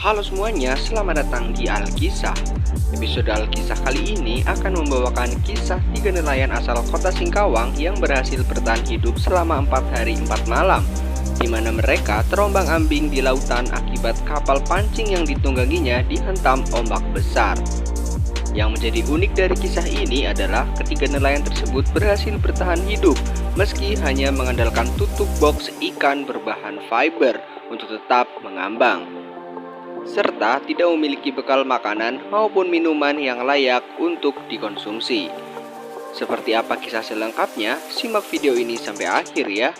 Halo semuanya, selamat datang di Alkisah. Episode Alkisah kali ini akan membawakan kisah 3 nelayan asal kota Singkawang yang berhasil bertahan hidup selama 4 hari 4 malam, di mana mereka terombang-ambing di lautan akibat kapal pancing yang ditungganginya dihentam ombak besar. Yang menjadi unik dari kisah ini adalah ketiga nelayan tersebut berhasil bertahan hidup meski hanya mengandalkan tutup box ikan berbahan fiber untuk tetap mengambang, serta tidak memiliki bekal makanan maupun minuman yang layak untuk dikonsumsi. Seperti apa kisah selengkapnya? Simak video ini sampai akhir ya.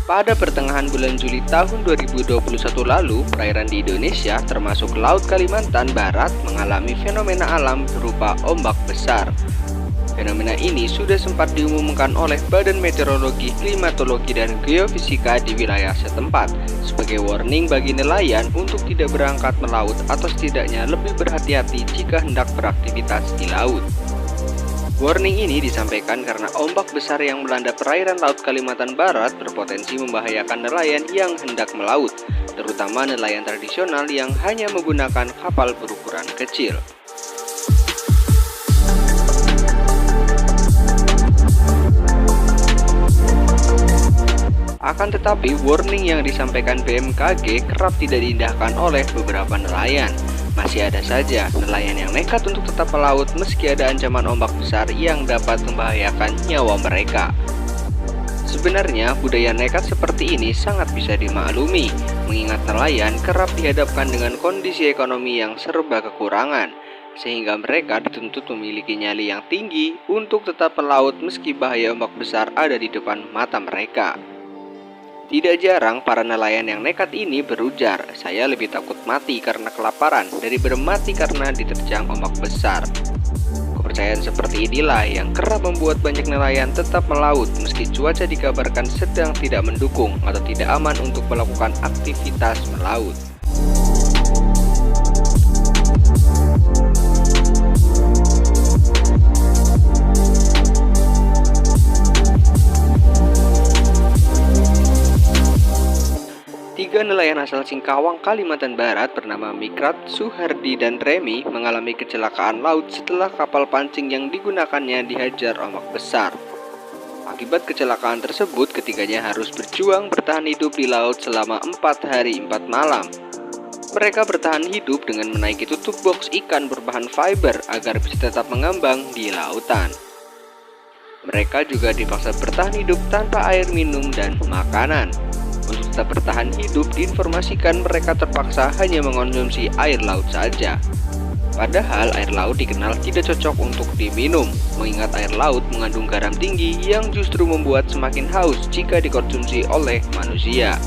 Pada pertengahan bulan Juli tahun 2021 lalu, perairan di Indonesia termasuk Laut Kalimantan Barat mengalami fenomena alam berupa ombak besar. Fenomena ini sudah sempat diumumkan oleh Badan Meteorologi, Klimatologi, dan Geofisika di wilayah setempat sebagai warning bagi nelayan untuk tidak berangkat melaut atau setidaknya lebih berhati-hati jika hendak beraktivitas di laut. Warning ini disampaikan karena ombak besar yang melanda perairan Laut Kalimantan Barat berpotensi membahayakan nelayan yang hendak melaut, terutama nelayan tradisional yang hanya menggunakan kapal berukuran kecil. Akan tetapi, warning yang disampaikan BMKG kerap tidak diindahkan oleh beberapa nelayan. Masih ada saja nelayan yang nekat untuk tetap melaut meski ada ancaman ombak besar yang dapat membahayakan nyawa mereka. Sebenarnya budaya nekat seperti ini sangat bisa dimaklumi, mengingat nelayan kerap dihadapkan dengan kondisi ekonomi yang serba kekurangan, sehingga mereka dituntut memiliki nyali yang tinggi untuk tetap melaut meski bahaya ombak besar ada di depan mata mereka. Tidak jarang para nelayan yang nekat ini berujar, "Saya lebih takut mati karena kelaparan daripada mati karena diterjang ombak besar." Kepercayaan seperti inilah yang kerap membuat banyak nelayan tetap melaut meski cuaca dikabarkan sedang tidak mendukung atau tidak aman untuk melakukan aktivitas melaut. Tiga nelayan asal Singkawang, Kalimantan Barat bernama Mikrat, Suhardi, dan Remi mengalami kecelakaan laut setelah kapal pancing yang digunakannya dihajar ombak besar. Akibat kecelakaan tersebut, ketiganya harus berjuang bertahan hidup di laut selama 4 hari 4 malam. Mereka bertahan hidup dengan menaiki tutup box ikan berbahan fiber agar bisa tetap mengambang di lautan. Mereka juga dipaksa bertahan hidup tanpa air minum dan makanan. Untuk tetap bertahan hidup, diinformasikan mereka terpaksa hanya mengonsumsi air laut saja. Padahal air laut dikenal tidak cocok untuk diminum, mengingat air laut mengandung garam tinggi yang justru membuat semakin haus jika dikonsumsi oleh manusia.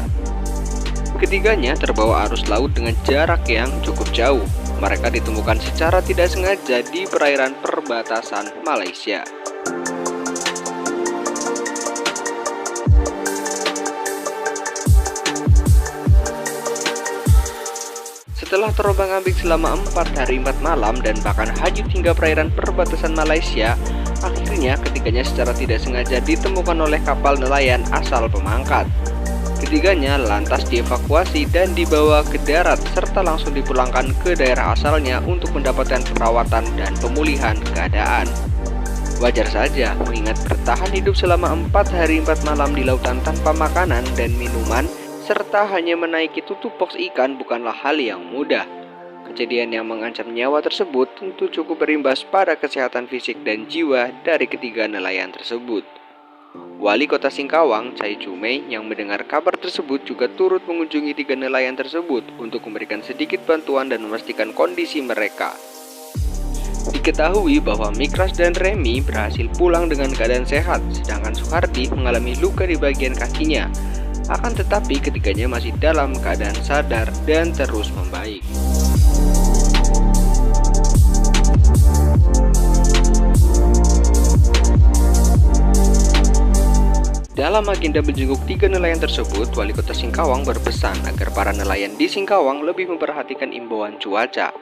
Ketiganya terbawa arus laut dengan jarak yang cukup jauh. Mereka ditemukan secara tidak sengaja di perairan perbatasan Malaysia. Setelah terombang-ambing selama 4 hari 4 malam dan bahkan hanyut hingga perairan perbatasan Malaysia, akhirnya ketiganya secara tidak sengaja ditemukan oleh kapal nelayan asal pemangkat. Ketiganya lantas dievakuasi dan dibawa ke darat serta langsung dipulangkan ke daerah asalnya untuk mendapatkan perawatan dan pemulihan keadaan. Wajar saja mengingat bertahan hidup selama 4 hari 4 malam di lautan tanpa makanan dan minuman serta hanya menaiki tutup box ikan bukanlah hal yang mudah. Kejadian yang mengancam nyawa tersebut tentu cukup berimbas pada kesehatan fisik dan jiwa dari ketiga nelayan tersebut. Wali Kota Singkawang, Chai Chumei, yang mendengar kabar tersebut juga turut mengunjungi tiga nelayan tersebut untuk memberikan sedikit bantuan dan memastikan kondisi mereka. Diketahui bahwa Mikras dan Remi berhasil pulang dengan keadaan sehat, sedangkan Suhardi mengalami luka di bagian kakinya. Akan tetapi ketiganya masih dalam keadaan sadar dan terus membaik. Dalam agenda menjenguk tiga nelayan tersebut, Wali Kota Singkawang berpesan agar para nelayan di Singkawang lebih memperhatikan imbauan cuaca.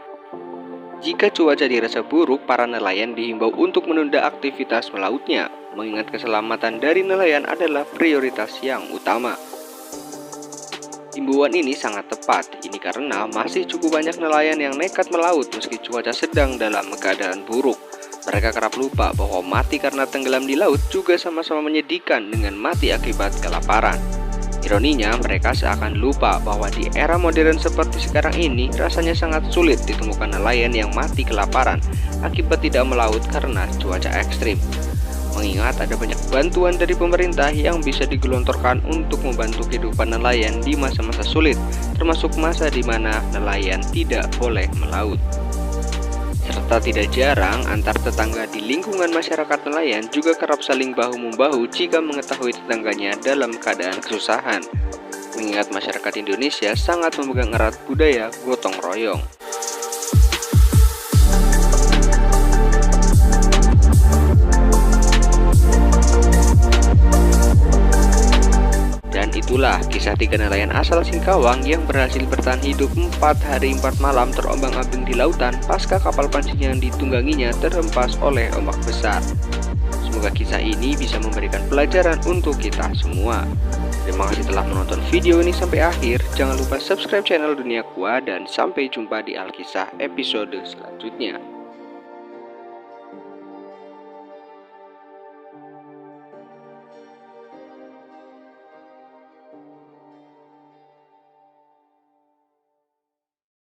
Jika cuaca dirasa buruk, para nelayan dihimbau untuk menunda aktivitas melautnya, mengingat keselamatan dari nelayan adalah prioritas yang utama. Himbauan ini sangat tepat, ini karena masih cukup banyak nelayan yang nekat melaut meski cuaca sedang dalam keadaan buruk. Mereka kerap lupa bahwa mati karena tenggelam di laut juga sama-sama menyedihkan dengan mati akibat kelaparan. Ironinya, mereka seakan lupa bahwa di era modern seperti sekarang ini, rasanya sangat sulit ditemukan nelayan yang mati kelaparan akibat tidak melaut karena cuaca ekstrim. Mengingat ada banyak bantuan dari pemerintah yang bisa digelontorkan untuk membantu kehidupan nelayan di masa-masa sulit, termasuk masa di mana nelayan tidak boleh melaut. Serta tidak jarang antar tetangga di lingkungan masyarakat nelayan juga kerap saling bahu-membahu jika mengetahui tetangganya dalam keadaan kesusahan. Mengingat masyarakat Indonesia sangat memegang erat budaya gotong royong. Dan itulah kisah 3 nelayan asal Singkawang yang berhasil bertahan hidup 4 hari 4 malam terombang-ambing di lautan pasca kapal pancing yang ditungganginya terhempas oleh ombak besar. Semoga kisah ini bisa memberikan pelajaran untuk kita semua. Terima kasih telah menonton video ini sampai akhir. Jangan lupa subscribe channel Dunia Gua dan sampai jumpa di Alkisah episode selanjutnya.